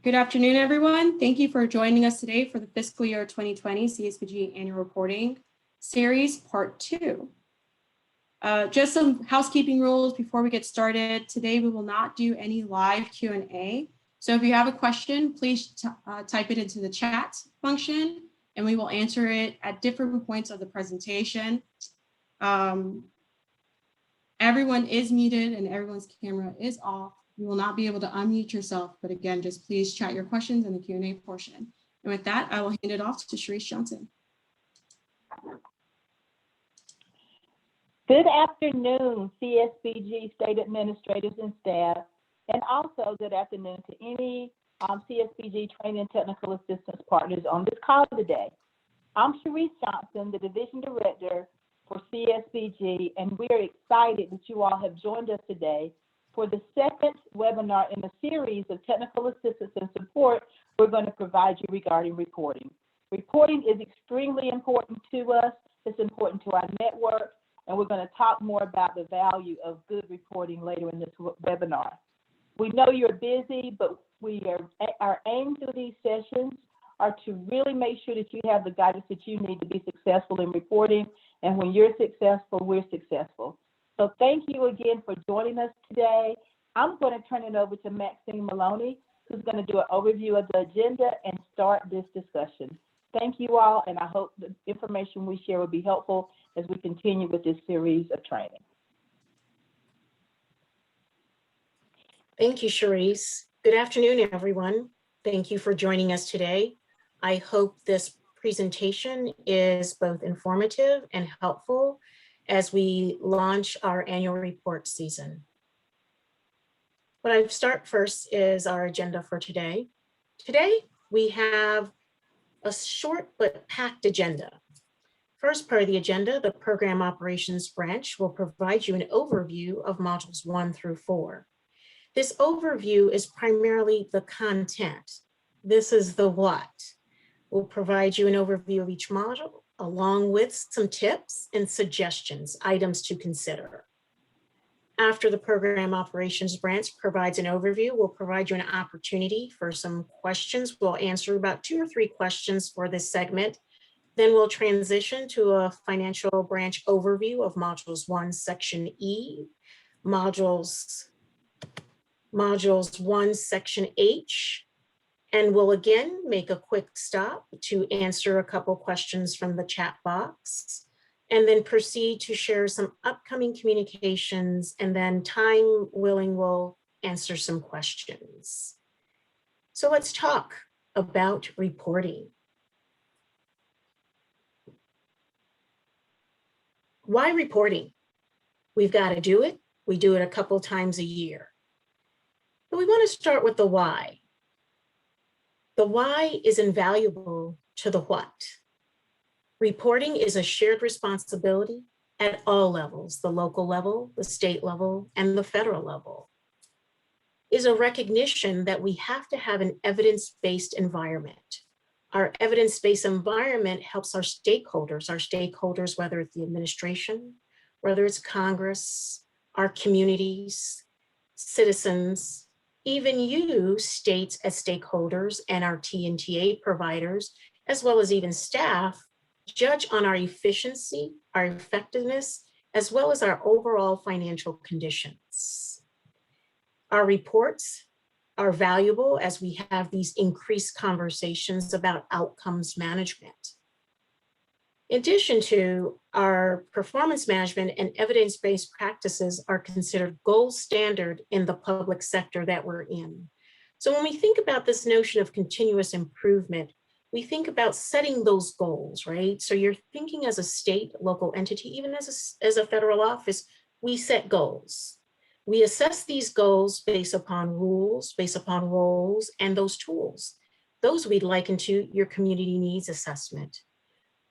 Good afternoon, everyone. Thank you for joining us today for the Fiscal Year 2020 CSBG Annual Reporting Series Part 2. Just some housekeeping rules before we get started. Today, we will not do any live Q&A. So if you have a question, please type it into the chat function, and we will answer it at different points of the presentation. Everyone is muted and everyone's camera is off. You will not be able to unmute yourself, but again, just please chat your questions in the Q&A portion. And with that, I will hand it off to Sharice Johnson. Good afternoon, CSBG state administrators and staff, and also good afternoon to any CSBG training and technical assistance partners on this call today. I'm Sharice Johnson, the Division Director for CSBG, and we're excited that you all have joined us today for the second webinar in a series of technical assistance and support we're going to provide you regarding reporting. Reporting is extremely important to us. It's important to our network, and we're going to talk more about the value of good reporting later in this webinar. We know you're busy, but our aim through these sessions are to really make sure that you have the guidance that you need to be successful in reporting, and when you're successful, we're successful. So thank you again for joining us today. I'm going to turn it over to Maxine Maloney, who's going to do an overview of the agenda and start this discussion. Thank you all, and I hope the information we share will be helpful as we continue with this series of training. Thank you, Sharice. Good afternoon, everyone. Thank you for joining us today. I hope this presentation is both informative and helpful as we launch our annual report season. What I start first is our agenda for today. Today, we have a short but packed agenda. First part of the agenda, the Program Operations Branch will provide you an overview of modules 1 through 4. This overview is primarily the content. This is the what. We'll provide you an overview of each module, along with some tips and suggestions, items to consider. After the Program Operations Branch provides an overview, we'll provide you an opportunity for some questions. We'll answer about 2 or 3 questions for this segment. Then we'll transition to a financial branch overview of modules 1, section E, modules 1, section H, and we'll again make a quick stop to answer a couple questions from the chat box, and then proceed to share some upcoming communications, and then time willing, we'll answer some questions. So let's talk about reporting. Why reporting? We've got to do it. We do it a couple times a year. But we want to start with the why. The why is invaluable to the what. Reporting is a shared responsibility at all levels, the local level, the state level, and the federal level. Is a recognition that we have to have an evidence-based environment. Our evidence-based environment helps our stakeholders, whether it's the administration, whether it's Congress, our communities, citizens, even you, states as stakeholders and our TNTA providers, as well as even staff, judge on our efficiency, our effectiveness, as well as our overall financial conditions. Our reports are valuable as we have these increased conversations about outcomes management. In addition to our performance management and evidence-based practices are considered gold standard in the public sector that we're in. So when we think about this notion of continuous improvement, we think about setting those goals, right? So you're thinking as a state, local entity, even as a federal office, we set goals. We assess these goals based upon rules, based upon roles, and those tools. Those we'd liken to your community needs assessment.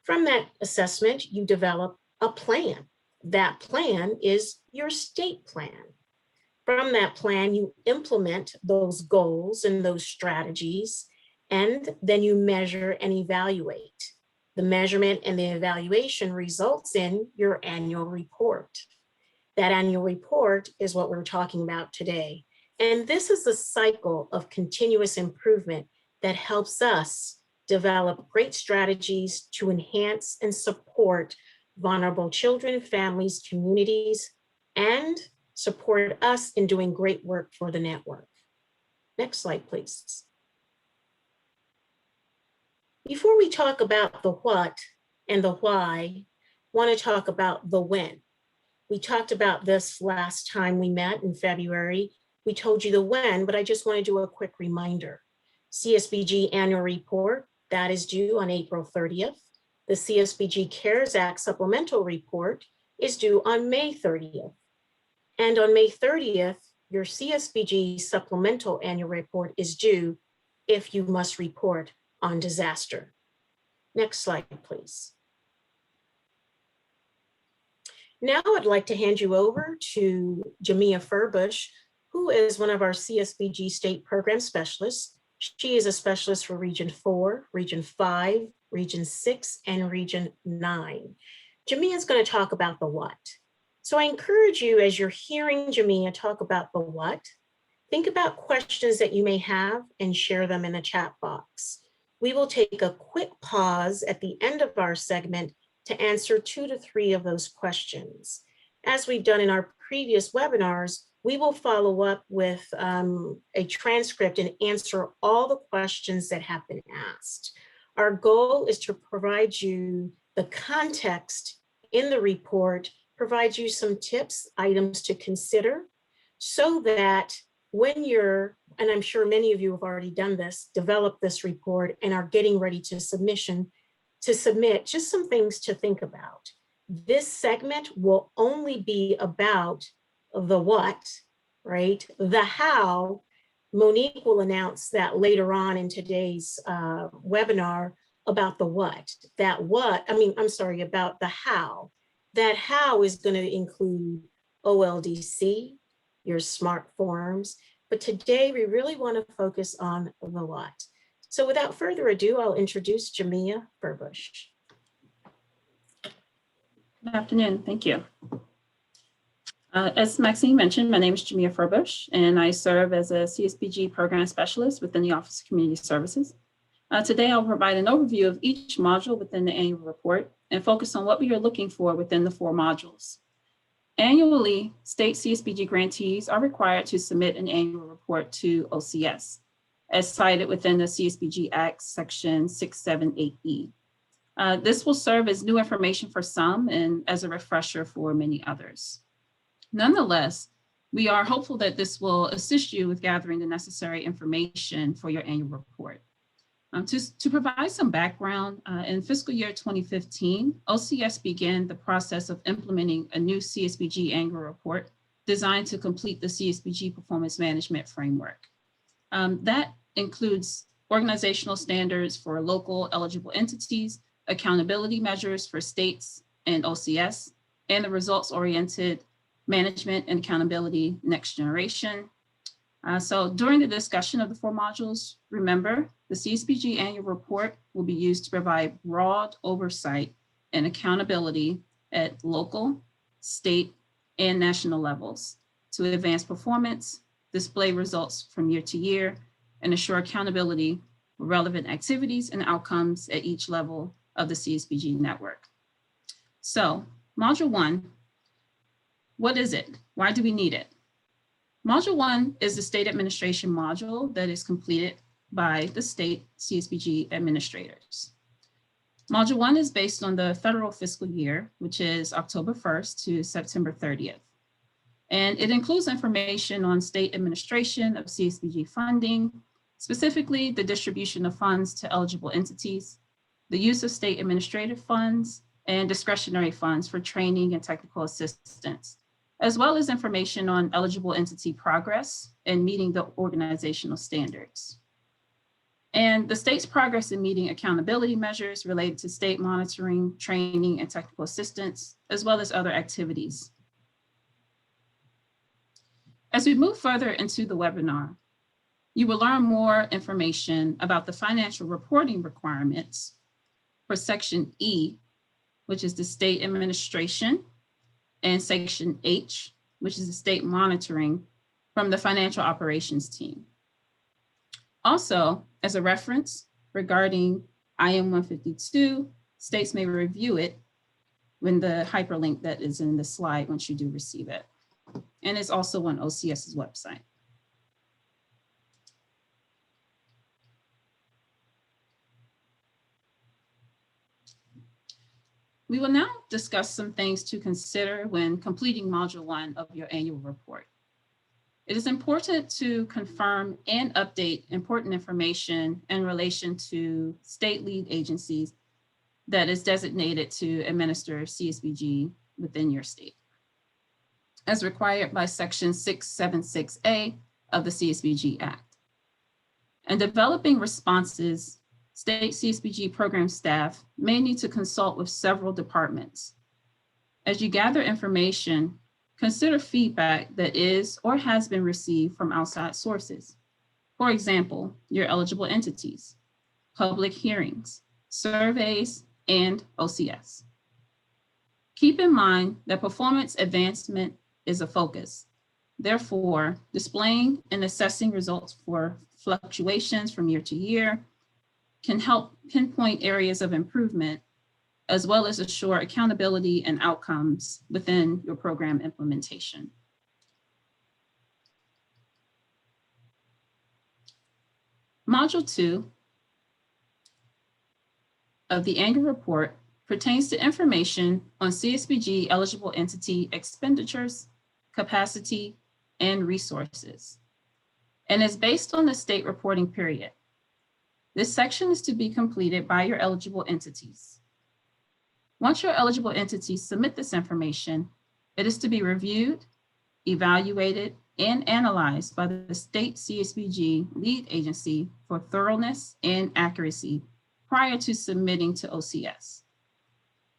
From that assessment, you develop a plan. That plan is your state plan. From that plan, you implement those goals and those strategies, and then you measure and evaluate. The measurement and the evaluation results in your annual report. That annual report is what we're talking about today. And this is a cycle of continuous improvement that helps us develop great strategies to enhance and support vulnerable children, families, communities, and support us in doing great work for the network. Next slide, please. Before we talk about the what and the why, I want to talk about the when. We talked about this last time we met in February. We told you the when, but I just want to do a quick reminder. CSBG Annual Report, that is due on April 30th. The CSBG CARES Act Supplemental Report is due on May 30th. And on May 30th, your CSBG Supplemental Annual Report is due if you must report on disaster. Next slide, please. Now I'd like to hand you over to Jamia Furbush, who is one of our CSBG State Program Specialists. She is a specialist for Region 4, Region 5, Region 6, and Region 9. Jamia is going to talk about the what. So I encourage you, as you're hearing Jamia talk about the what, think about questions that you may have and share them in the chat box. We will take a quick pause at the end of our segment to answer 2 to 3 of those questions. As we've done in our previous webinars, we will follow up with a transcript and answer all the questions that have been asked. Our goal is to provide you the context in the report, provide you some tips, items to consider, so that when you're, and I'm sure many of you have already done this, develop this report and are getting ready to submit, just some things to think about. This segment will only be about the what, right? The how, Monique will announce that later on in today's webinar about the what. About the how. That how is going to include OLDC, your smart forms, but today we really want to focus on the what. So without further ado, I'll introduce Jamia Furbush. Good afternoon, thank you. As Maxine mentioned, my name is Jamia Furbush, and I serve as a CSBG Program Specialist within the Office of Community Services. Today, I'll provide an overview of each module within the annual report and focus on what we are looking for within the 4 modules. Annually, state CSBG grantees are required to submit an annual report to OCS, as cited within the CSBG Act Section 678E. This will serve as new information for some and as a refresher for many others. Nonetheless, we are hopeful that this will assist you with gathering the necessary information for your annual report. To provide some background, in fiscal year 2015, OCS began the process of implementing a new CSBG annual report designed to complete the CSBG performance management framework. That includes organizational standards for local eligible entities, accountability measures for states and OCS, and the results-oriented management and accountability next generation. So during the discussion of the 4 modules, remember, the CSBG annual report will be used to provide broad oversight and accountability at local, state, and national levels to advance performance, display results from year to year, and assure accountability for relevant activities and outcomes at each level of the CSBG network. So, Module 1, what is it? Why do we need it? Module 1 is the state administration module that is completed by the state CSBG administrators. Module 1 is based on the federal fiscal year, which is October 1st to September 30th. And it includes information on state administration of CSBG funding, specifically the distribution of funds to eligible entities, the use of state administrative funds, and discretionary funds for training and technical assistance, as well as information on eligible entity progress and meeting the organizational standards. And the state's progress in meeting accountability measures related to state monitoring, training, and technical assistance, as well as other activities. As we move further into the webinar, you will learn more information about the financial reporting requirements for Section E, which is the state administration, and Section H, which is the state monitoring, from the financial operations team. Also, as a reference regarding IM 152, states may review it when the hyperlink that is in the slide once you do receive it. And it's also on OCS's website. We will now discuss some things to consider when completing Module 1 of your annual report. It is important to confirm and update important information in relation to state lead agencies that is designated to administer CSBG within your state, as required by Section 676A of the CSBG Act. And developing responses, state CSBG program staff may need to consult with several departments. As you gather information, consider feedback that is or has been received from outside sources. For example, your eligible entities, public hearings, surveys, and OCS. Keep in mind that performance advancement is a focus. Therefore, displaying and assessing results for fluctuations from year to year can help pinpoint areas of improvement, as well as assure accountability and outcomes within your program implementation. Module 2 of the annual report pertains to information on CSBG eligible entity expenditures, capacity, and resources, and is based on the state reporting period. This section is to be completed by your eligible entities. Once your eligible entities submit this information, it is to be reviewed, evaluated, and analyzed by the state CSBG lead agency for thoroughness and accuracy prior to submitting to OCS.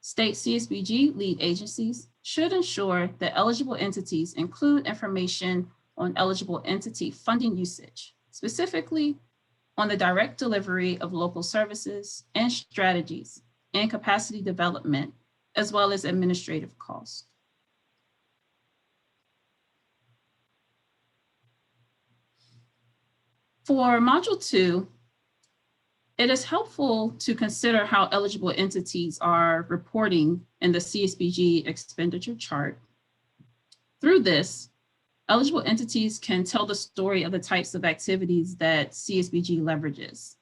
State CSBG lead agencies should ensure that eligible entities include information on eligible entity funding usage, specifically on the direct delivery of local services and strategies and capacity development, as well as administrative costs. For Module 2, it is helpful to consider how eligible entities are reporting in the CSBG expenditure chart. Through this, eligible entities can tell the story of the types of activities that CSBG leverages.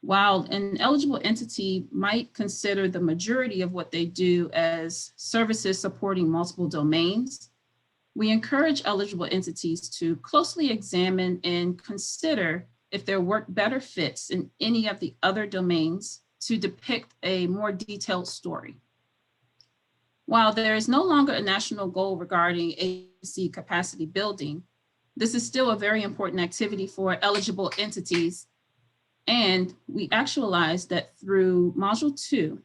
While an eligible entity might consider the majority of what they do as services supporting multiple domains, we encourage eligible entities to closely examine and consider if their work better fits in any of the other domains to depict a more detailed story. While there is no longer a national goal regarding agency capacity building, this is still a very important activity for eligible entities, and we actualize that through Module 2.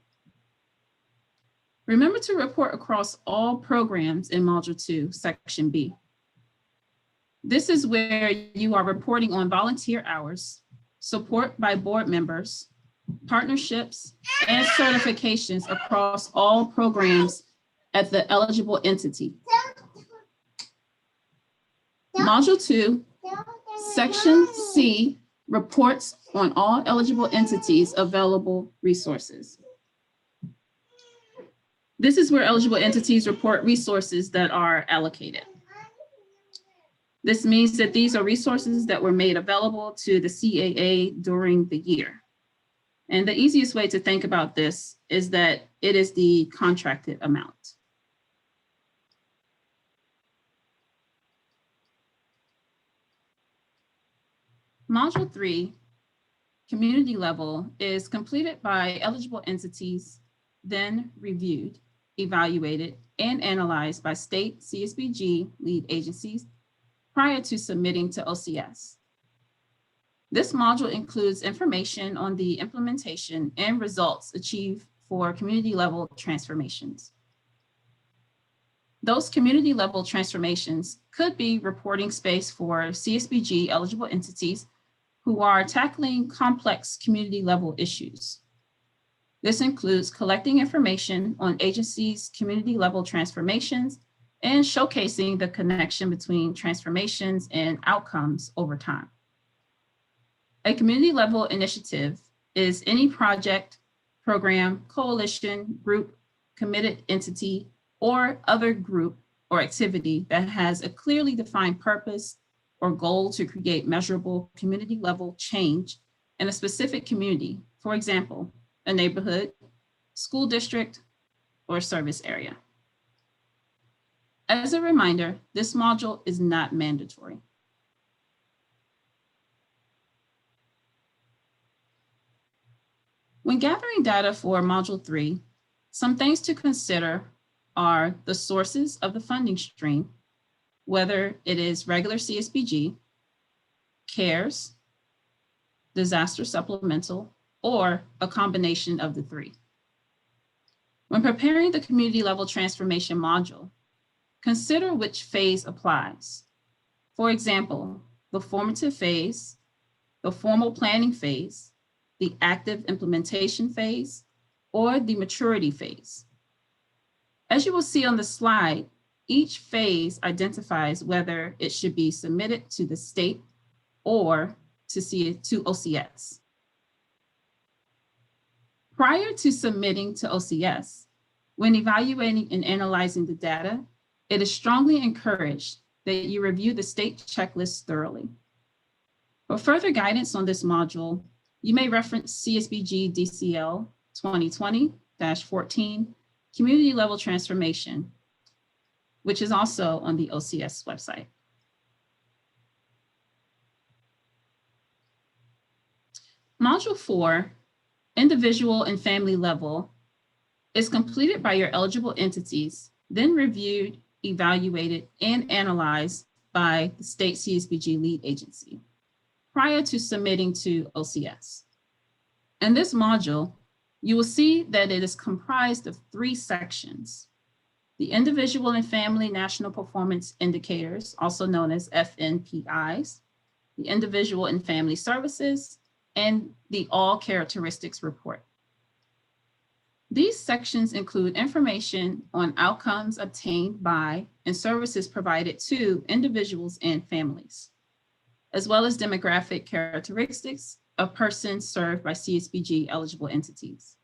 Remember to report across all programs in Module 2, Section B. This is where you are reporting on volunteer hours, support by board members, partnerships, and certifications across all programs at the eligible entity. Module 2, Section C, reports on all eligible entities' available resources. This is where eligible entities report resources that are allocated. This means that these are resources that were made available to the CAA during the year. And the easiest way to think about this is that it is the contracted amount. Module 3, community level, is completed by eligible entities, then reviewed, evaluated, and analyzed by state CSBG lead agencies prior to submitting to OCS. This module includes information on the implementation and results achieved for community level transformations. Those community level transformations could be reporting space for CSBG eligible entities who are tackling complex community level issues. This includes collecting information on agencies' community level transformations and showcasing the connection between transformations and outcomes over time. A community level initiative is any project, program, coalition, group, committed entity, or other group or activity that has a clearly defined purpose or goal to create measurable community level change in a specific community, for example, a neighborhood, school district, or service area. As a reminder, this module is not mandatory. When gathering data for Module 3, some things to consider are the sources of the funding stream, whether it is regular CSBG, CARES, disaster supplemental, or a combination of the three. When preparing the community level transformation module, consider which phase applies. For example, the formative phase, the formal planning phase, the active implementation phase, or the maturity phase. As you will see on the slide, each phase identifies whether it should be submitted to the state or to OCS. Prior to submitting to OCS, when evaluating and analyzing the data, it is strongly encouraged that you review the state checklist thoroughly. For further guidance on this module, you may reference CSBG DCL 2020-14 Community Level Transformation, which is also on the OCS website. Module 4, Individual and Family Level, is completed by your eligible entities, then reviewed, evaluated, and analyzed by the state CSBG lead agency prior to submitting to OCS. In this module, you will see that it is comprised of 3 sections: the Individual and Family National Performance Indicators, also known as FNPIs, the Individual and Family Services, and the All Characteristics Report. These sections include information on outcomes obtained by and services provided to individuals and families, as well as demographic characteristics of persons served by CSBG eligible entities.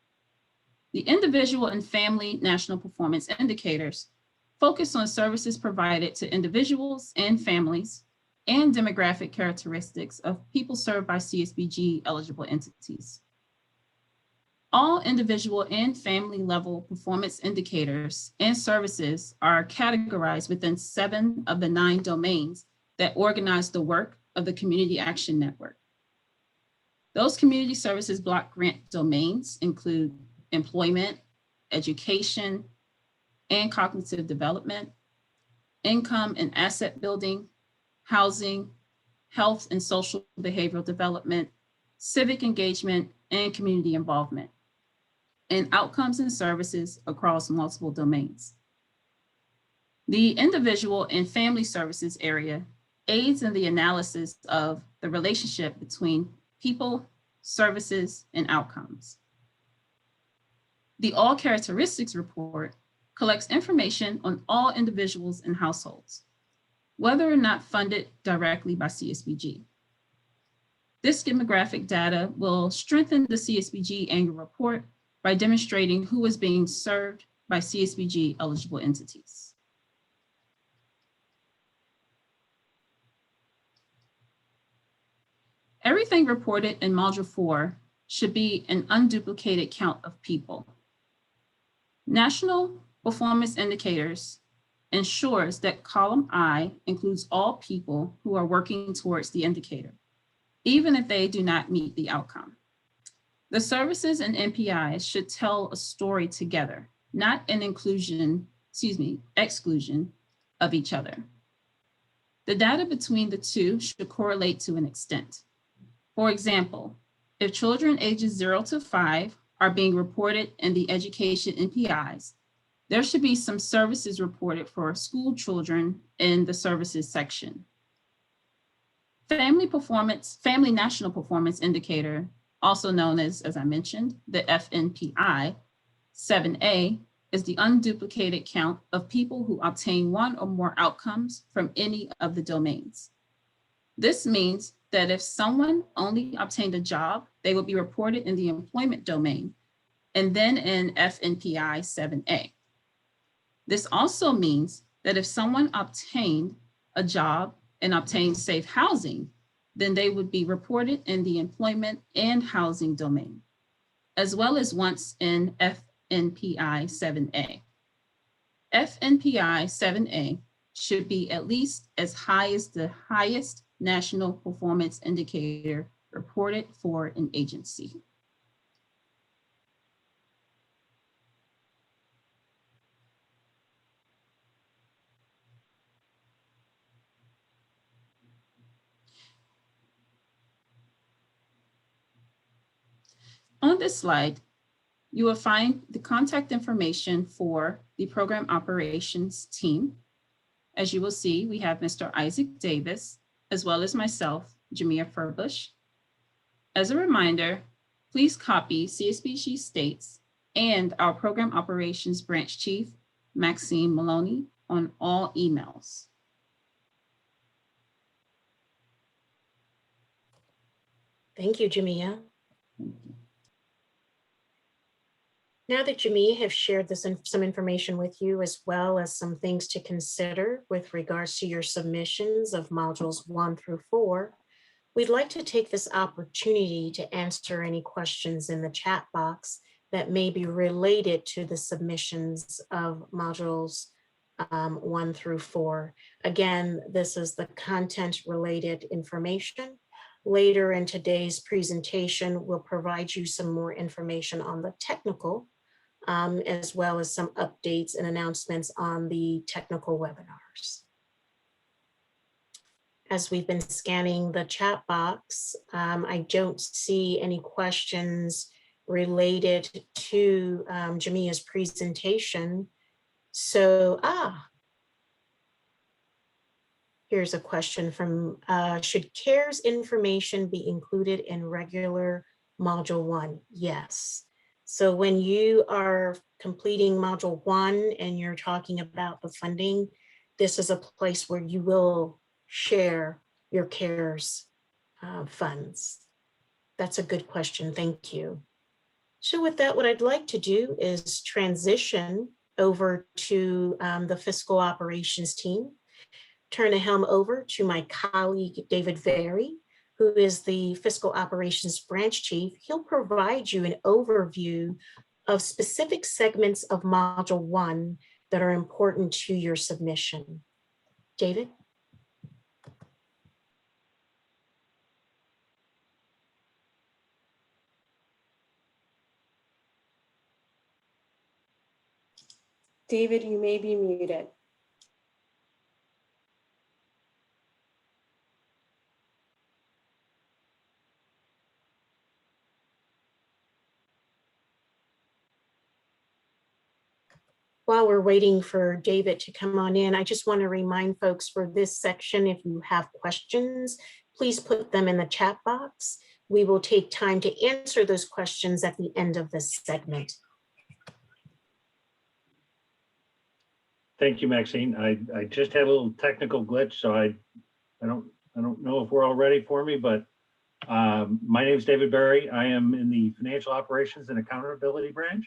The Individual and Family National Performance Indicators focus on services provided to individuals and families and demographic characteristics of people served by CSBG eligible entities. All individual and family level performance indicators and services are categorized within 7 of the 9 domains that organize the work of the Community Action Network. Those community services block grant domains include employment, education, and cognitive development, income and asset building, housing, health and social behavioral development, civic engagement, and community involvement, and outcomes and services across multiple domains. The Individual and Family Services area aids in the analysis of the relationship between people, services, and outcomes. The All Characteristics Report collects information on all individuals and households, whether or not funded directly by CSBG. This demographic data will strengthen the CSBG annual report by demonstrating who is being served by CSBG eligible entities. Everything reported in Module 4 should be an unduplicated count of people. National Performance Indicators ensures that column I includes all people who are working towards the indicator, even if they do not meet the outcome. The services and NPIs should tell a story together, not an exclusion of each other. The data between the two should correlate to an extent. For example, if children ages 0 to 5 are being reported in the education NPIs, there should be some services reported for school children in the services section. Family National Performance Indicator, also known as I mentioned, the FNPI 7A, is the unduplicated count of people who obtain one or more outcomes from any of the domains. This means that if someone only obtained a job, they will be reported in the employment domain and then in FNPI 7A. This also means that if someone obtained a job and obtained safe housing, then they would be reported in the employment and housing domain, as well as once in FNPI 7A. FNPI 7A should be at least as high as the highest national performance indicator reported for an agency. On this slide, you will find the contact information for the program operations team. As you will see, we have Mr. Isaac Davis, as well as myself, Jamia Furbush. As a reminder, please copy CSBG States and our program operations branch chief, Maxine Maloney, on all emails. Thank you, Jamia. Now that Jamia has shared some information with you, as well as some things to consider with regards to your submissions of modules 1 through 4, we'd like to take this opportunity to answer any questions in the chat box that may be related to the submissions of modules 1 through 4. Again, this is the content related information. Later in today's presentation, we'll provide you some more information on the technical, as well as some updates and announcements on the technical webinars. As we've been scanning the chat box, I don't see any questions related to Jamia's presentation. So, here's a question from, should CARES information be included in regular module 1? Yes. So when you are completing module 1 and you're talking about the funding, this is a place where you will share your CARES funds. That's a good question, thank you. So with that, what I'd like to do is transition over to the fiscal operations team. Turn the helm over to my colleague, David Very, who is the Fiscal Operations Branch Chief. He'll provide you an overview of specific segments of Module 1 that are important to your submission. David? David, you may be muted. While we're waiting for David to come on in, I just want to remind folks for this section, if you have questions, please put them in the chat box. We will take time to answer those questions at the end of this segment. Thank you, Maxine. I just had a little technical glitch, so I don't know if we're all ready for me, but my name is David Berry. I am in the Financial Operations and Accountability Branch.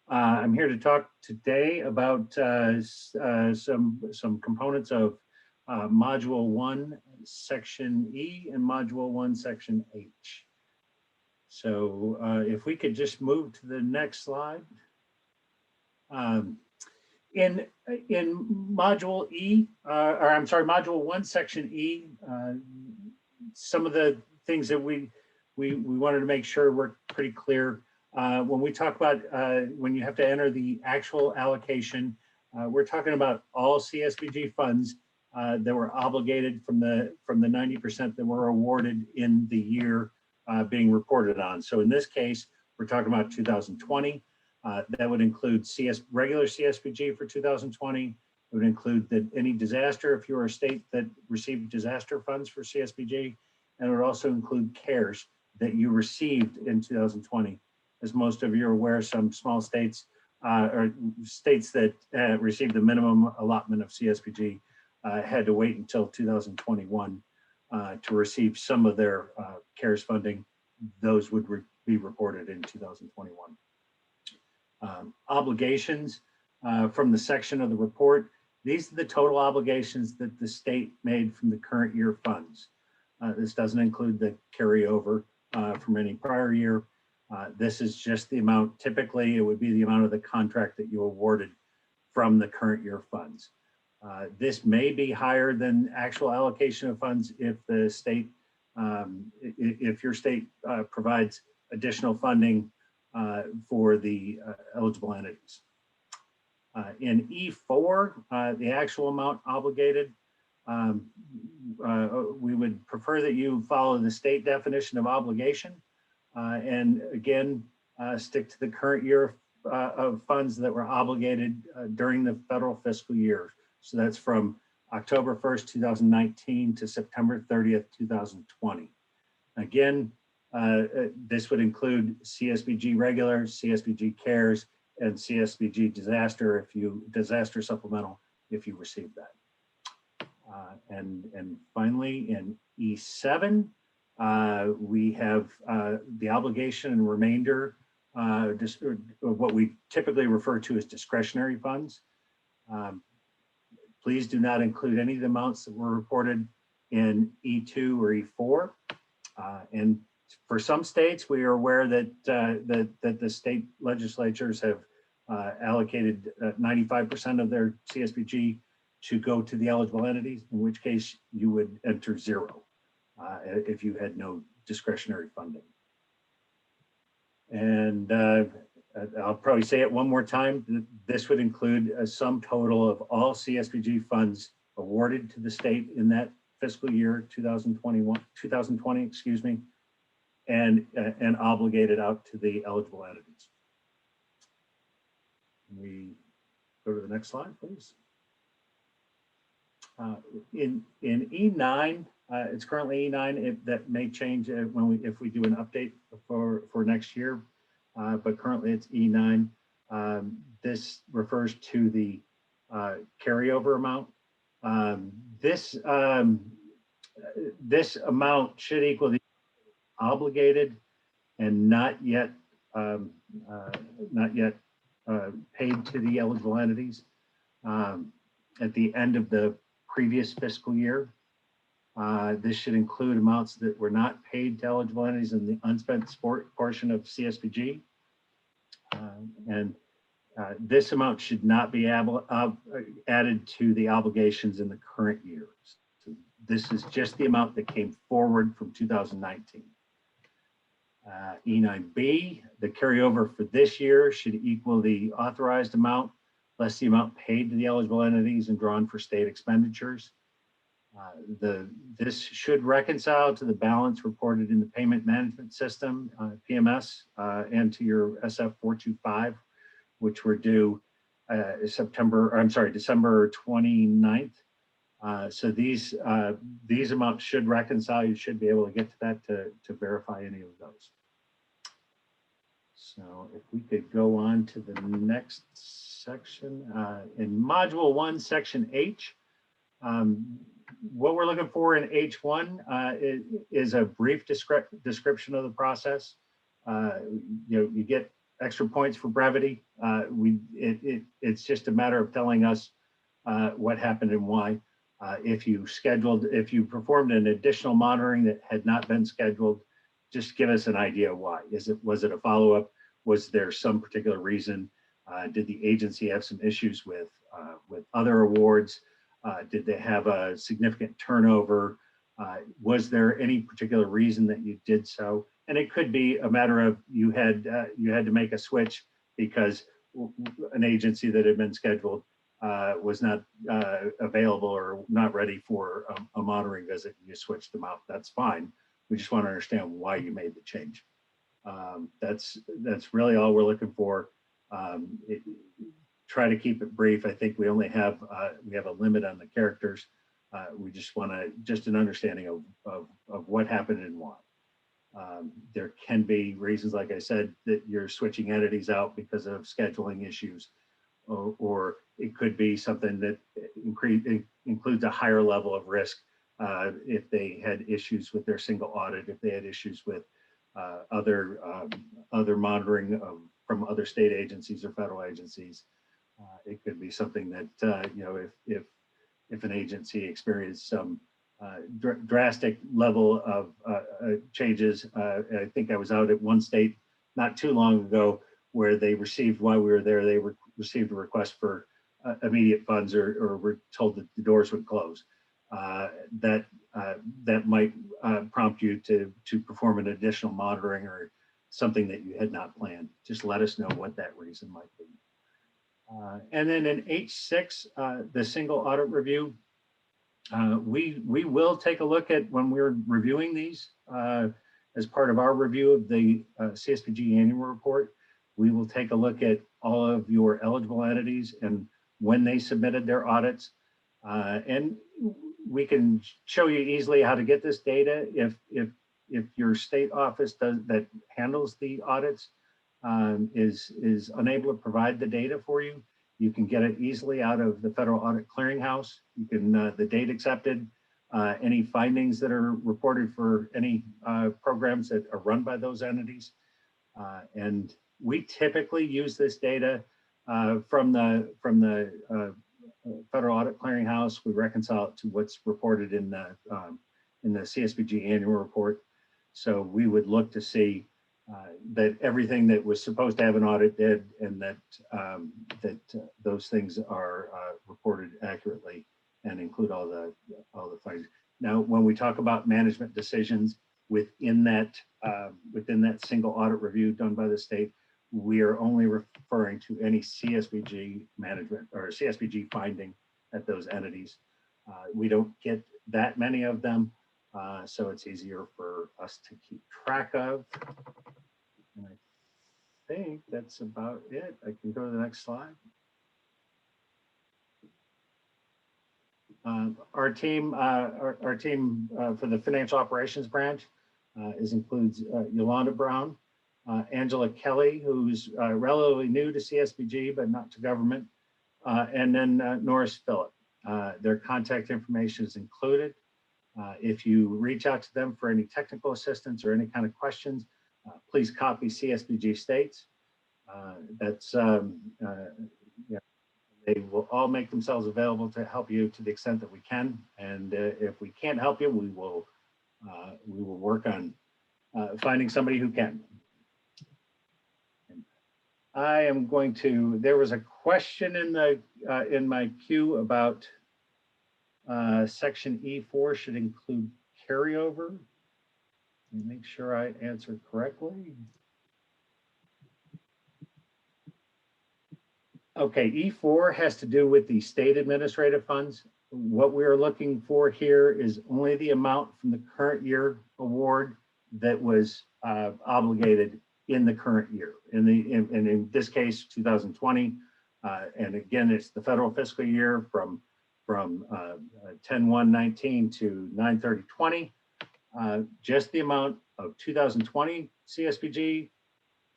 I'm here to talk today about some components of Module 1, Section E and Module 1, Section H. So if we could just move to the next slide. In Module E, or I'm sorry, Module 1, Section E, some of the things that we wanted to make sure were pretty clear. When we talk about when you have to enter the actual allocation, we're talking about all CSBG funds that were obligated from the 90% that were awarded in the year being reported on. So in this case, we're talking about 2020. That would include regular CSBG for 2020. It would include any disaster, if you are a state that received disaster funds for CSBG, and it would also include CARES that you received in 2020. As most of you are aware, some small states or states that received the minimum allotment of CSBG had to wait until 2021 to receive some of their CARES funding. Those would be reported in 2021. Obligations from the section of the report. These are the total obligations that the state made from the current year funds. This doesn't include the carryover from any prior year. This is just the amount. Typically, it would be the amount of the contract that you awarded from the current year funds. This may be higher than actual allocation of funds if the state, if your state provides additional funding for the eligible entities. In E4, the actual amount obligated, we would prefer that you follow the state definition of obligation and again, stick to the current year of funds that were obligated during the federal fiscal year. So that's from October 1st, 2019 to September 30th, 2020. Again, this would include CSBG regular, CSBG CARES, and CSBG disaster supplemental if you receive that. And finally, in E7, we have the obligation and remainder, what we typically refer to as discretionary funds. Please do not include any of the amounts that were reported in E2 or E4. And for some states, we are aware that that the state legislatures have allocated 95% of their CSBG to go to the eligible entities, in which case you would enter zero if you had no discretionary funding. And I'll probably say it one more time. This would include a sum total of all CSBG funds awarded to the state in that fiscal year 2020, excuse me, and obligated out to the eligible entities. We go to the next slide, please. In E9, it's currently E9. That may change if we do an update for next year, but currently it's E9. This refers to the carryover amount. This amount should equal the obligated and not yet paid to the eligible entities at the end of the previous fiscal year. This should include amounts that were not paid to eligible entities in the unspent portion of CSBG. This amount should not be added to the obligations in the current year. So this is just the amount that came forward from 2019. E9B, the carryover for this year should equal the authorized amount less the amount paid to the eligible entities and drawn for state expenditures. This should reconcile to the balance reported in the payment management system, PMS, and to your SF425, which were due December 29th. So these amounts should reconcile. You should be able to get to that to verify any of those. So if we could go on to the next section, in Module 1, Section H, what we're looking for in H1 is a brief description of the process. You get extra points for brevity. It's just a matter of telling us what happened and why. If you performed an additional monitoring that had not been scheduled, just give us an idea why. Was it a follow-up? Was there some particular reason? Did the agency have some issues with other awards? Did they have a significant turnover? Was there any particular reason that you did so? And it could be a matter of you had to make a switch because an agency that had been scheduled was not available or not ready for a monitoring visit. You switched them out. That's fine. We just want to understand why you made the change. That's really all we're looking for. Try to keep it brief. I think we only have a limit on the characters. We just want an understanding of what happened and why. There can be reasons, like I said, that you're switching entities out because of scheduling issues, or it could be something that includes a higher level of risk if they had issues with their single audit, if they had issues with other monitoring from other state agencies or federal agencies. It could be something that, you know, if an agency experienced some drastic level of changes. I think I was out at one state not too long ago where they received, while we were there, they received a request for immediate funds, or were told that the doors would close. That might prompt you to perform an additional monitoring or something that you had not planned. Just let us know what that reason might be. And then in H6, the single audit review, we will take a look at, when we're reviewing these as part of our review of the CSBG annual report, we will take a look at all of your eligible entities and when they submitted their audits. And we can show you easily how to get this data if your state office that handles the audits is unable to provide the data for you. You can get it easily out of the Federal Audit Clearinghouse. You can, the date accepted, any findings that are reported for any programs that are run by those entities. And we typically use this data from the Federal Audit Clearinghouse. We reconcile it to what's reported in the CSBG annual report. So we would look to see that everything that was supposed to have an audit did, and that those things are reported accurately and include all the findings. Now, when we talk about management decisions within that single audit review done by the state, we are only referring to any CSBG management or CSBG finding at those entities. We don't get that many of them, so it's easier for us to keep track of. And I think that's about it. I can go to the next slide. Our team for the financial operations branch includes Yolanda Brown, Angela Kelly, who's relatively new to CSBG, but not to government, and then Norris Phillip. Their contact information is included. If you reach out to them for any technical assistance or any kind of questions, please copy CSBG states. Yeah, they will all make themselves available to help you to the extent that we can. And if we can't help you, we will work on finding somebody who can. I am going to, there was a question in my queue about section E4 should include carryover. Make sure I answer correctly. Okay, E4 has to do with the state administrative funds. What we are looking for here is only the amount from the current year award that was obligated in the current year. And in this case, 2020. And again, it's the federal fiscal year from 10/1/19 to 9/30/20. Just the amount of 2020 CSBG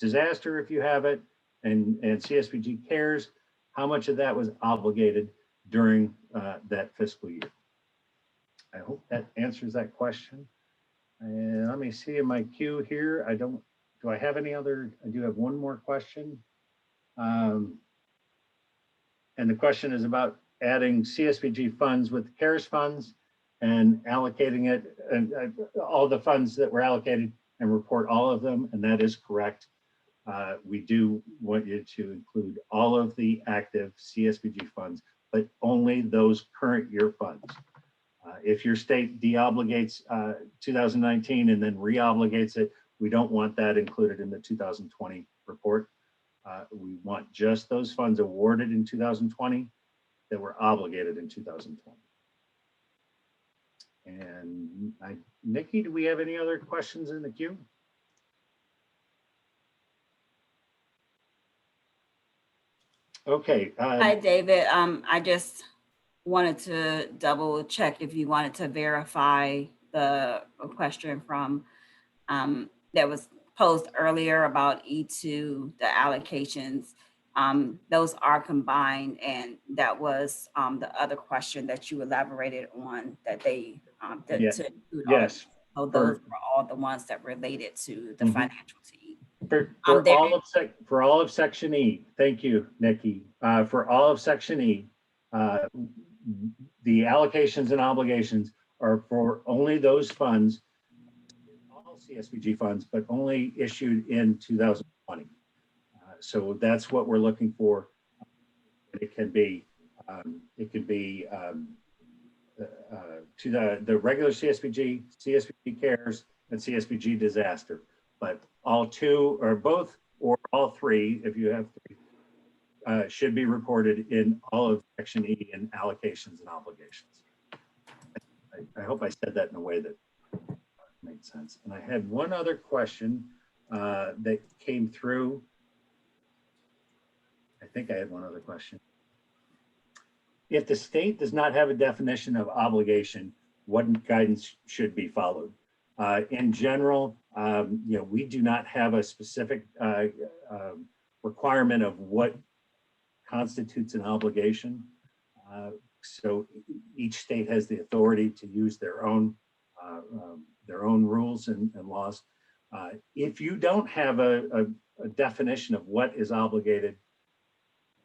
disaster, if you have it, and CSBG cares, how much of that was obligated during that fiscal year. I hope that answers that question. And let me see in my queue here. Do I have any other? I do have one more question. And the question is about adding CSBG funds with the CARES funds and allocating it, and all the funds that were allocated, and report all of them. And that is correct. We do want you to include all of the active CSBG funds, but only those current year funds. If your state deobligates 2019 and then reobligates it, we don't want that included in the 2020 report. We want just those funds awarded in 2020 that were obligated in 2020. And Nikki, do we have any other questions in the queue? Okay. Hi, David. I just wanted to double check if you wanted to verify the question from that was posed earlier about E2, the allocations, those are combined, and that was the other question that you elaborated on, that they Yeah. to include all of Yes. these. So those were all the ones that related to the Mhm. financial team. For there- all of section E, thank you, Nikki. For all of section E, the allocations and obligations are for only those funds, all CSBG funds, but only issued in 2020. So that's what we're looking for. It can be to the regular CSBG, CSBG Cares, and CSBG Disaster. But all two or both or all three, if you have three, should be reported in all of section E in allocations and obligations. I hope I said that in a way that made sense. And I had one other question that came through. I think I had one other question. If the state does not have a definition of obligation, what guidance should be followed? In general, we do not have a specific requirement of what constitutes an obligation. So each state has the authority to use their own rules and laws. If you don't have a definition of what is obligated,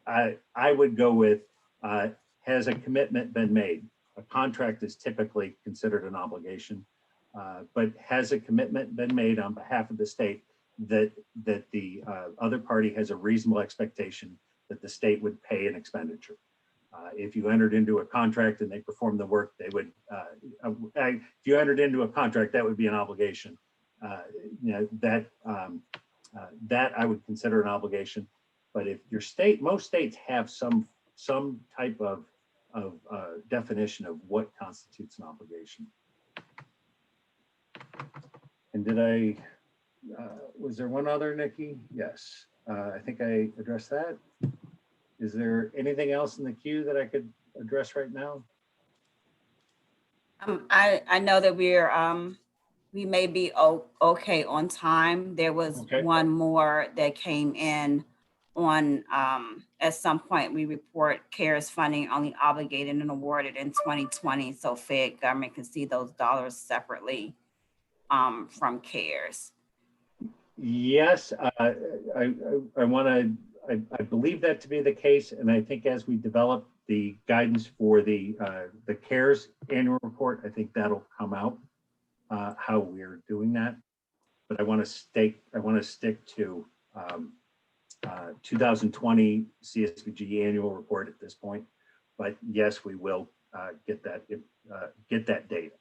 I would go with, has a commitment been made? A contract is typically considered an obligation, but has a commitment been made on behalf of the state that the other party has a reasonable expectation that the state would pay an expenditure? If you entered into a contract and they performed the work, they would, if you entered into a contract, that would be an obligation. That I would consider an obligation. But if your state, most states have some type of definition of what constitutes an obligation. And did I, was there one other, Nikki? Yes, I think I addressed that. Is there anything else in the queue that I could address right now? I know that we may be okay on time. There was one more that came in on, at some point we report CARES funding only obligated and awarded in 2020. So Fed government can see those dollars separately from CARES. Yes, I believe that to be the case. And I think as we develop the guidance for the CARES annual report, I think that'll come out how we're doing that. But I want to stick to 2020 CSBG annual report at this point. But yes, we will get that data.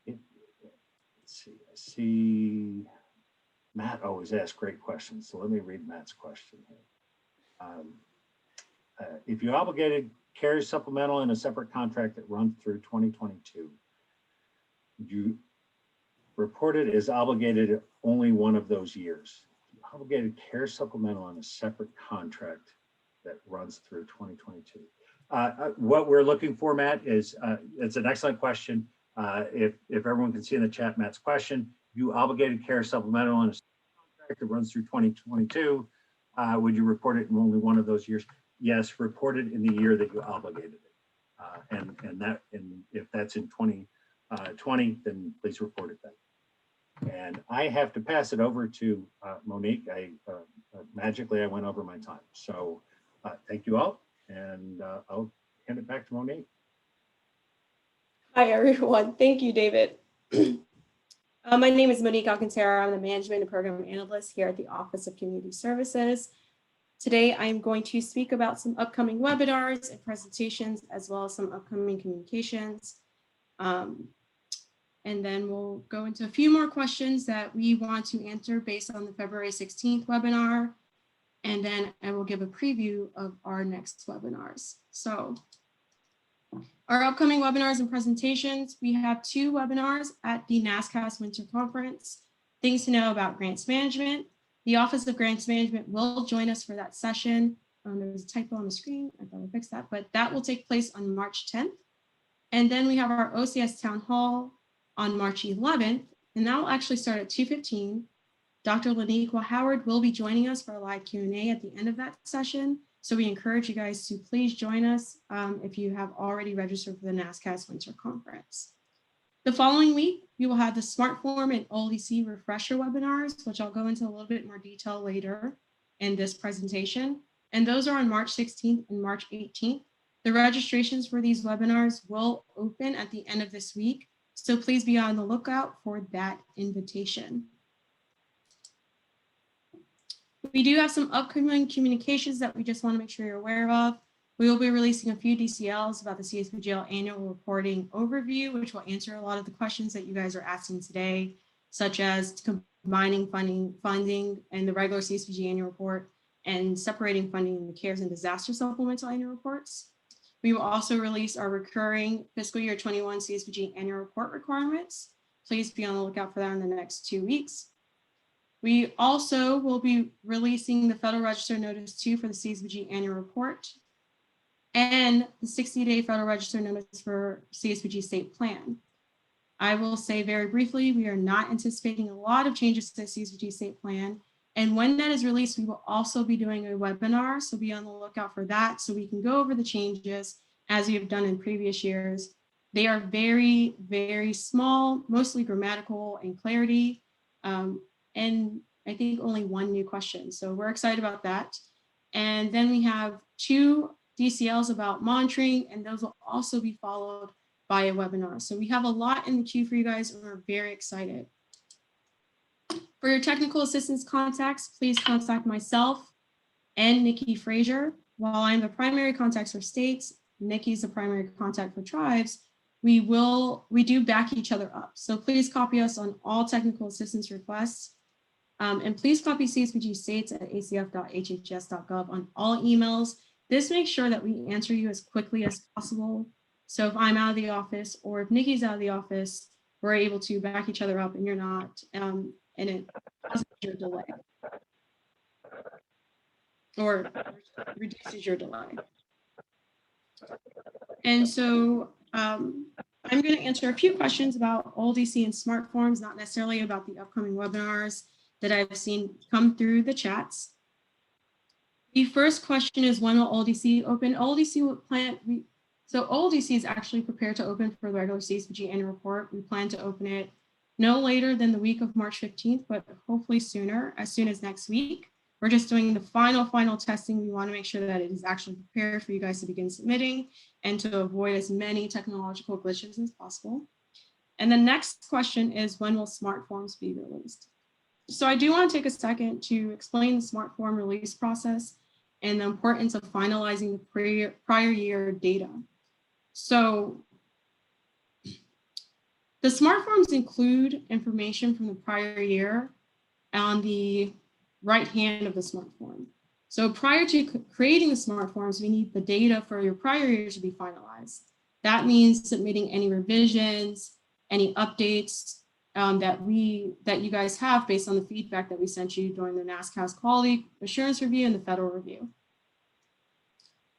Let's see. I see Matt always asks great questions, so let me read Matt's question here. If you obligated CARES supplemental in a separate contract that runs through 2022, you reported as obligated only one of those years. You obligated CARES supplemental in a separate contract that runs through 2022. What we're looking for, Matt, is it's an excellent question. If everyone can see in the chat Matt's question, you obligated CARES supplemental in a contract that runs through 2022. Would you report it in only one of those years? Yes, report it in the year that you obligated it. And if that's in 2020, then please report it then. And I have to pass it over to Monique. Magically, I went over my time. So thank you all. And I'll hand it back to Monique. Hi, everyone. Thank you, David. My name is Monique Alcantara. I'm the Management and Program Analyst here at the Office of Community Services. Today, I am going to speak about some upcoming webinars and presentations, as well as some upcoming communications. And then we'll go into a few more questions that we want to answer based on the February 16th webinar. And then I will give a preview of our next webinars. So our upcoming webinars and presentations, we have 2 webinars at the NASCAS Winter Conference. Things to know about grants management. The Office of Grants Management will join us for that session. There's a typo on the screen. I thought I fixed that, but that will take place on March 10th. And then we have our OCS Town Hall on March 11th. and that will actually start at 2:15. Dr. Laniqua Howard will be joining us for a live Q&A at the end of that session. So we encourage you guys to please join us if you have already registered for the NASCAS Winter Conference. The following week, we will have the SmartForm and OLDC refresher webinars, which I'll go into a little bit more detail later in this presentation. And those are on March 16th and March 18th. The registrations for these webinars will open at the end of this week. So please be on the lookout for that invitation. We do have some upcoming communications that we just want to make sure you're aware of. We will be releasing a few DCLs about the CSBG annual reporting overview, which will answer a lot of the questions that you guys are asking today, such as combining funding and the regular CSBG annual report and separating funding in the CARES and disaster supplemental annual reports. We will also release our recurring fiscal year 21 CSBG annual report requirements. Please be on the lookout for that in the next 2 weeks. We also will be releasing the Federal Register Notice 2 for the CSBG annual report and the 60-day Federal Register Notice for CSBG state plan. I will say very briefly, we are not anticipating a lot of changes to the CSBG state plan. And when that is released, we will also be doing a webinar. So be on the lookout for that so we can go over the changes as we have done in previous years. They are very, very small, mostly grammatical and clarity. And I think only one new question. So we're excited about that. And then we have 2 DCLs about monitoring, and those will also be followed by a webinar. So we have a lot in the queue for you guys, and we're very excited. For your technical assistance contacts, please contact myself and Nikki Frazier. While I'm the primary contact for states, Nikki's the primary contact for tribes, we do back each other up. So please copy us on all technical assistance requests. And please copy CSBG states at acf.hhs.gov on all emails. This makes sure that we answer you as quickly as possible. So if I'm out of the office or if Nikki's out of the office, we're able to back each other up and you're not, and it causes your delay or reduces your delay. And so I'm going to answer a few questions about OLDC and smart forms, not necessarily about the upcoming webinars that I've seen come through the chats. The first question is, when will OLDC open? So OLDC is actually prepared to open for the regular CSBG annual report. We plan to open it no later than the week of March 15th, but hopefully sooner, as soon as next week. We're just doing the final testing. We want to make sure that it is actually prepared for you guys to begin submitting and to avoid as many technological glitches as possible. And the next question is, when will smart forms be released? So I do want to take a second to explain the smart form release process and the importance of finalizing the prior year data. So the smart forms include information from the prior year on the right hand of the smart form. So prior to creating the smart forms, we need the data for your prior years to be finalized. That means submitting any revisions, any updates that you guys have based on the feedback that we sent you during the NASCAS quality assurance review and the federal review.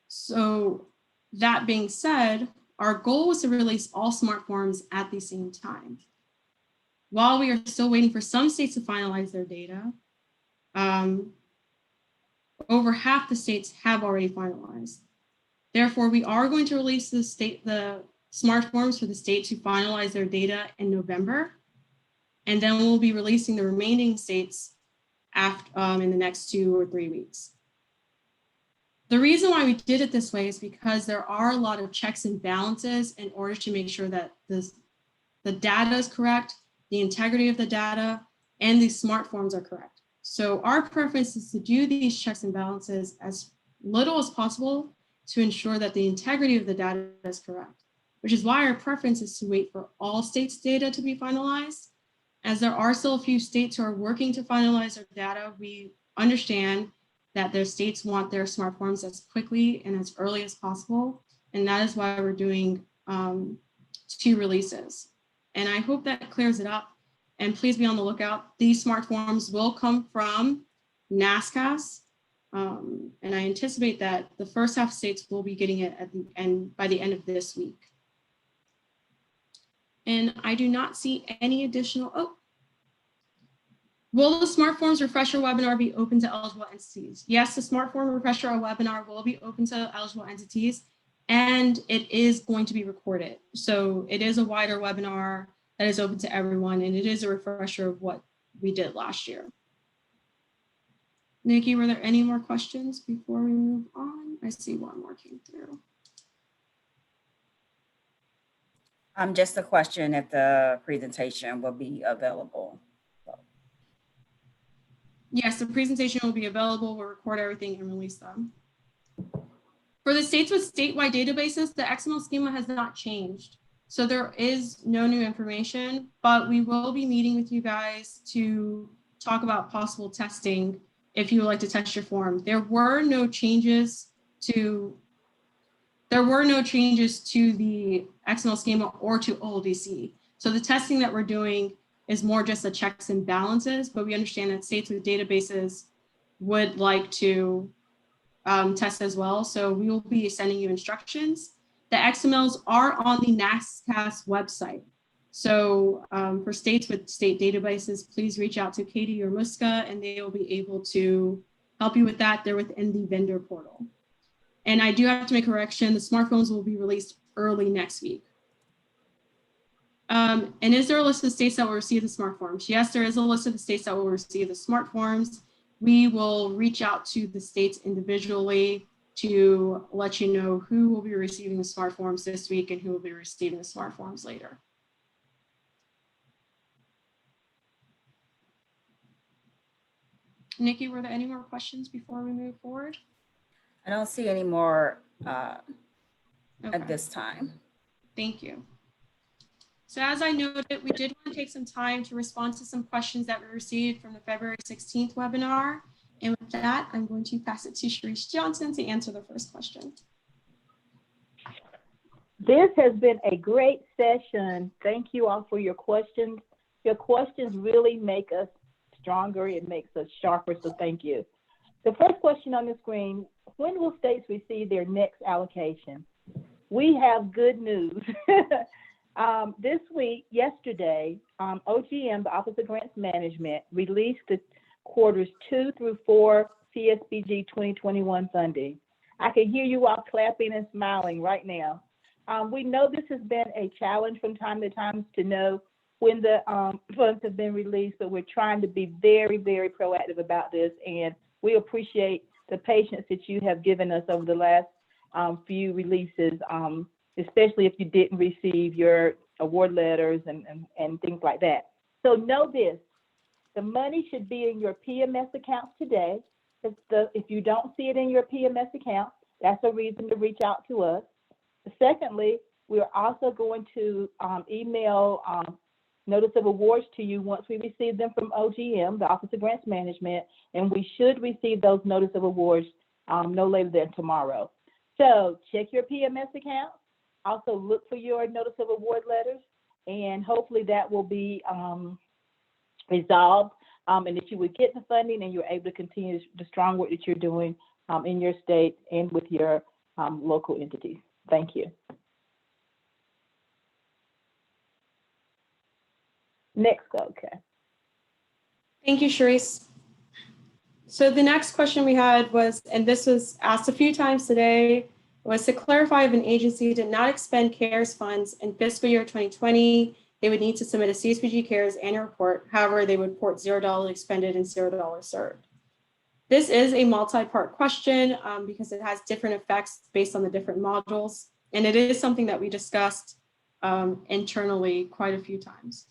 So that being said, our goal was to release all smart forms at the same time. While we are still waiting for some states to finalize their data, over half the states have already finalized. Therefore, we are going to release the smart forms for the state to finalize their data in November. And then we'll be releasing the remaining states after, in the next 2 or 3 weeks. The reason why we did it this way is because there are a lot of checks and balances in order to make sure that the data is correct, the integrity of the data, and the smart forms are correct. So our preference is to do these checks and balances as little as possible to ensure that the integrity of the data is correct, which is why our preference is to wait for all states' data to be finalized. As there are still a few states who are working to finalize their data, we understand that their states want their smart forms as quickly and as early as possible. And that is why we're doing 2 releases. And I hope that clears it up. And please be on the lookout. These smart forms will come from NASCAS. And I anticipate that the first half states will be getting it at the end, by the end of this week. And I do not see any additional, Will the Smart Forms Refresher webinar be open to eligible entities? Yes, the Smart Form Refresher webinar will be open to eligible entities, and it is going to be recorded. So it is a wider webinar that is open to everyone, and it is a refresher of what we did last year. Nikki, were there any more questions before we move on? I see one more came through. Just a question if the presentation will be available. Yes, the presentation will be available. We'll record everything and release them. For the states with statewide databases, the XML schema has not changed. So there is no new information, but we will be meeting with you guys to talk about possible testing if you would like to test your form. There were no changes to the XML schema or to OLDC. So the testing that we're doing is more just the checks and balances, but we understand that states with databases would like to test as well. So we will be sending you instructions. The XMLs are on the NASCAS website. So for states with state databases, please reach out to Katie or Muska and they will be able to help you with that. They're within the vendor portal. And I do have to make a correction. The smartphones will be released early next week. And is there a list of states that will receive the smart forms? Yes, there is a list of the states that will receive the smart forms. We will reach out to the states individually to let you know who will be receiving the smart forms this week and who will be receiving the smart forms later. Nikki, were there any more questions before we move forward? I don't see any more Okay. at this time. Thank you. So as I noted, we did want to take some time to respond to some questions that we received from the February 16th webinar. And with that, I'm going to pass it to Sharice Johnson to answer the first question. This has been a great session. Thank you all for your questions. Your questions really make us stronger. It makes us sharper, so thank you. The first question on the screen, when will states receive their next allocation? We have good news. This week, yesterday, OGM, the Office of Grants Management, released the quarters 2 through 4 CSBG 2021 funding. I can hear you all clapping and smiling right now. We know this has been a challenge from time to time to know when the funds have been released, but we're trying to be very, very proactive about this, and we appreciate the patience that you have given us over the last few releases, especially if you didn't receive your award letters and things like that. So know this, the money should be in your PMS accounts today. If you don't see it in your PMS account, that's a reason to reach out to us. Secondly, we're also going to email notice of awards to you once we receive them from OGM, the Office of Grants Management, and we should receive those notice of awards no later than tomorrow. So check your PMS account. Also look for your notice of award letters, and hopefully that will be resolved, and that you would get the funding and you're able to continue the strong work that you're doing in your state and with your local entities. Thank you. Next, okay. Thank you, Sharice. So the next question we had was, and this was asked a few times today, was to clarify if an agency did not expend CARES funds in fiscal year 2020, they would need to submit a CSBG CARES annual report. However, they would report $0 expended and $0 served. This is a multi-part question because it has different effects based on the different modules. And it is something that we discussed internally quite a few times.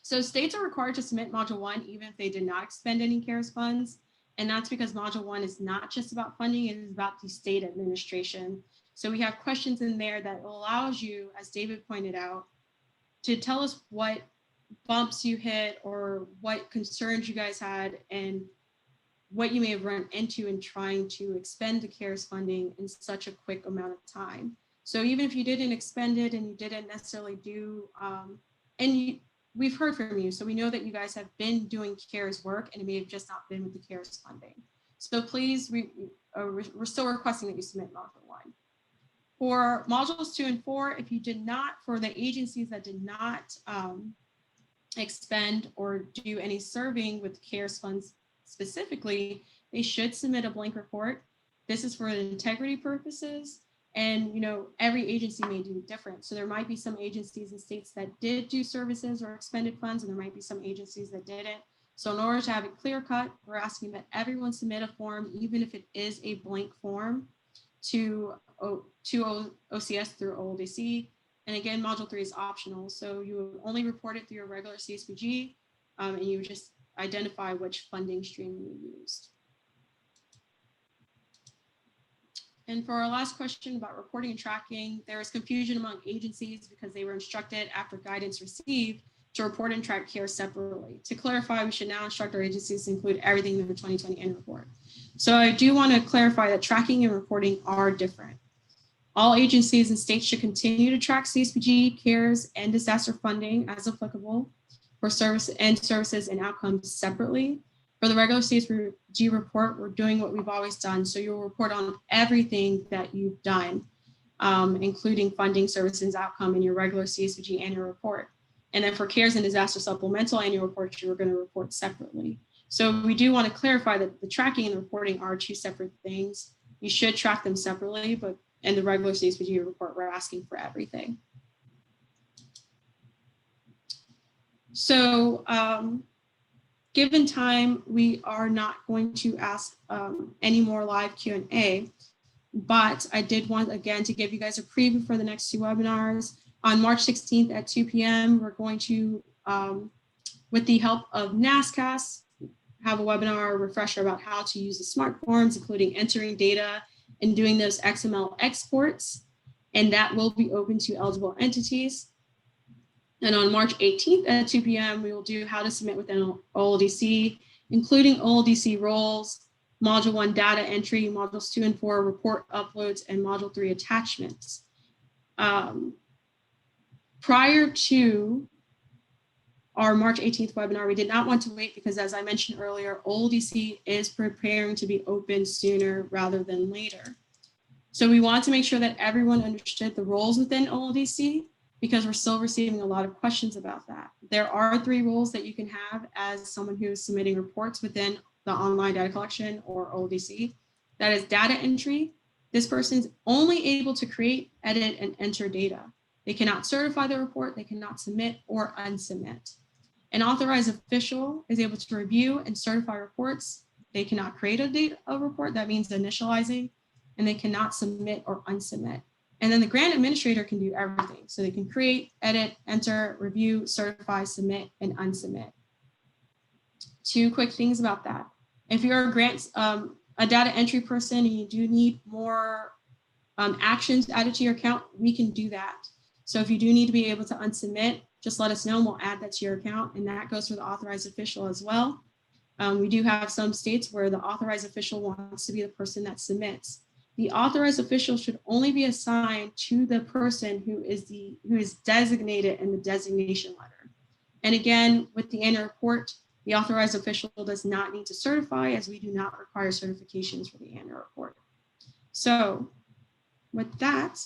So states are required to submit Module 1 even if they did not expend any CARES funds. And that's because Module 1 is not just about funding, it is about the state administration. So we have questions in there that allows you, as David pointed out, to tell us what bumps you hit or what concerns you guys had and what you may have run into in trying to expend the CARES funding in such a quick amount of time. So even if you didn't expend it and you didn't necessarily do, we've heard from you, so we know that you guys have been doing CARES work and it may have just not been with the CARES funding. So please, we're still requesting that you submit Module 1. For Modules 2 and 4, if you did not, for the agencies that did not expend or do any serving with CARES funds specifically, they should submit a blank report. This is for integrity purposes. And, every agency may do different. So there might be some agencies and states that did do services or expended funds, and there might be some agencies that didn't. So in order to have it clear cut, we're asking that everyone submit a form, even if it is a blank form, to OCS through OLDC. And again, module 3 is optional. So you would only report it through your regular CSBG, and you would just identify which funding stream you used. And for our last question about reporting and tracking, there is confusion among agencies because they were instructed after guidance received to report and track CARES separately. To clarify, we should now instruct our agencies to include everything in the 2020 annual report. So I do want to clarify that tracking and reporting are different. All agencies and states should continue to track CSBG, CARES, and disaster funding as applicable for services and outcomes separately. For the regular CSBG report, we're doing what we've always done. So you'll report on everything that you've done, including funding, services, outcome in your regular CSBG annual report. And then for CARES and disaster supplemental annual reports, you're going to report separately. So we do want to clarify that the tracking and the reporting are two separate things. You should track them separately, but in the regular CSBG report, we're asking for everything. So given time, we are not going to ask any more live Q&A, but I did want, again, to give you guys a preview for the next two webinars. On March 16th at 2 p.m., we're going to, with the help of NASCAS, have a webinar refresher about how to use the smart forms, including entering data and doing those XML exports, and that will be open to eligible entities. And on March 18th at 2 p.m., we will do how to submit within OLDC, including OLDC roles, Module 1 data entry, Modules 2 and 4 report uploads, and Module 3 attachments. Prior to our March 18th webinar, we did not want to wait because, as I mentioned earlier, OLDC is preparing to be open sooner rather than later. So we want to make sure that everyone understood the roles within OLDC, because we're still receiving a lot of questions about that. There are 3 roles that you can have as someone who is submitting reports within the online data collection or OLDC. That is data entry. This person is only able to create, edit, and enter data. They cannot certify the report, they cannot submit or unsubmit. An authorized official is able to review and certify reports. They cannot create a report, that means initializing, and they cannot submit or unsubmit. And then the grant administrator can do everything. So they can create, edit, enter, review, certify, submit, and unsubmit. 2 quick things about that. If you're a data entry person and you do need more actions added to your account, we can do that. So if you do need to be able to unsubmit, just let us know and we'll add that to your account. And that goes for the authorized official as well. We do have some states where the authorized official wants to be the person that submits. The authorized official should only be assigned to the person who is designated in the designation letter. And again, with the annual report, the authorized official does not need to certify, as we do not require certifications for the annual report. So with that,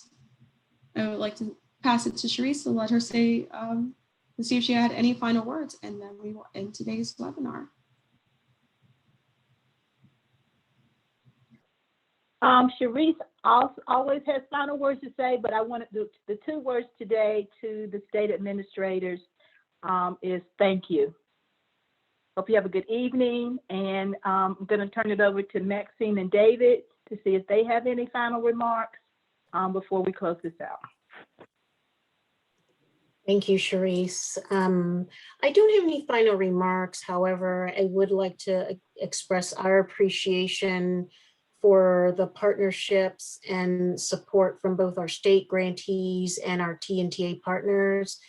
I would like to pass it to Sharice to let her say, to see if she had any final words, and then we will end today's webinar. Sharice always has final words to say, but I wanted the 2 words today to the state administrators is thank you. Hope you have a good evening, and I'm going to turn it over to Maxine and David to see if they have any final remarks before we close this out. Thank you, Sharice. I don't have any final remarks. However, I would like to express our appreciation for the partnerships and support from both our state grantees and our TNTA partners,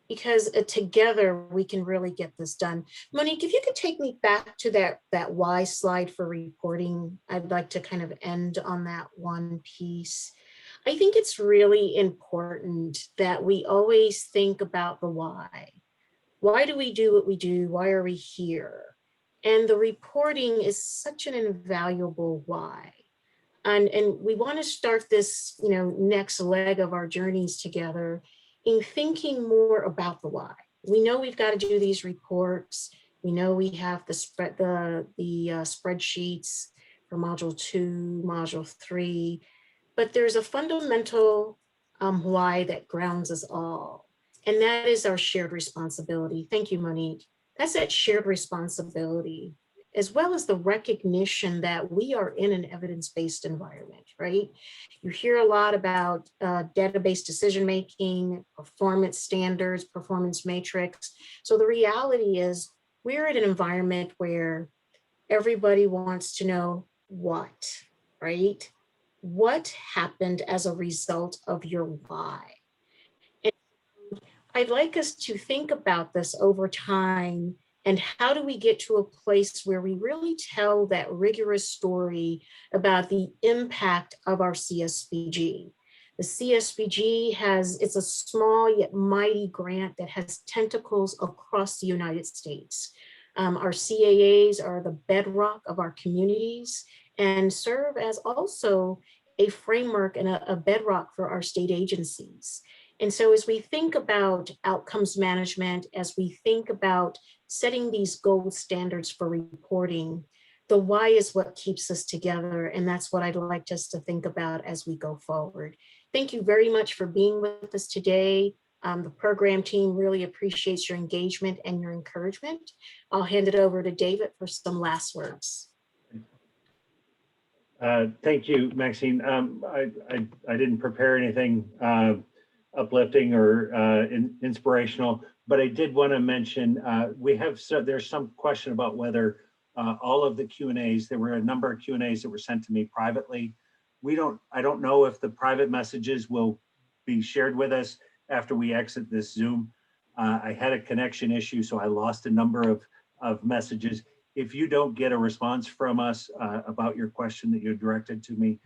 because together we can really get this done. Monique, if you could take me back to that why slide for reporting, I'd like to kind of end on that one piece. I think it's really important that we always think about the why. Why do we do what we do? Why are we here? And the reporting is such an invaluable why. And we want to start this, next leg of our journeys together in thinking more about the why. We know we've got to do these reports. We know we have the spreadsheets for Module 2, Module 3, but there's a fundamental why that grounds us all, and that is our shared responsibility. Thank you, Monique. That's that shared responsibility, as well as the recognition that we are in an evidence-based environment, right? You hear a lot about database decision-making, performance standards, performance matrix. So the reality is we're in an environment where everybody wants to know what, right? What happened as a result of your why? And I'd like us to think about this over time, and how do we get to a place where we really tell that rigorous story about the impact of our CSBG? The CSBG it's a small yet mighty grant that has tentacles across the United States. Our CAAs are the bedrock of our communities and serve as also a framework and a bedrock for our state agencies. And so as we think about outcomes management, as we think about setting these gold standards for reporting, the why is what keeps us together. And that's what I'd like us to think about as we go forward. Thank you very much for being with us today. The program team really appreciates your engagement and your encouragement. I'll hand it over to David for some last words. Thank you, Maxine. I didn't prepare anything uplifting or inspirational, but I did want to mention there's some question about whether all of the Q&As, there were a number of Q&As that were sent to me privately. I don't know if the private messages will be shared with us after we exit this Zoom. I had a connection issue, so I lost a number of messages. If you don't get a response from us about your question that you directed to me,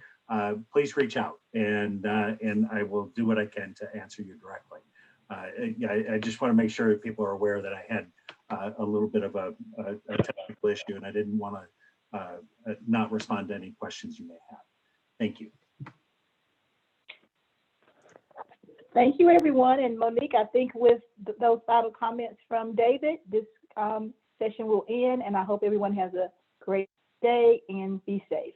please reach out, and I will do what I can to answer you directly. I just want to make sure that people are aware that I had a little bit of a technical issue, and I didn't want to not respond to any questions you may have. Thank you. Thank you, everyone. And Monique, I think with those final comments from David, this session will end, and I hope everyone has a great day and be safe.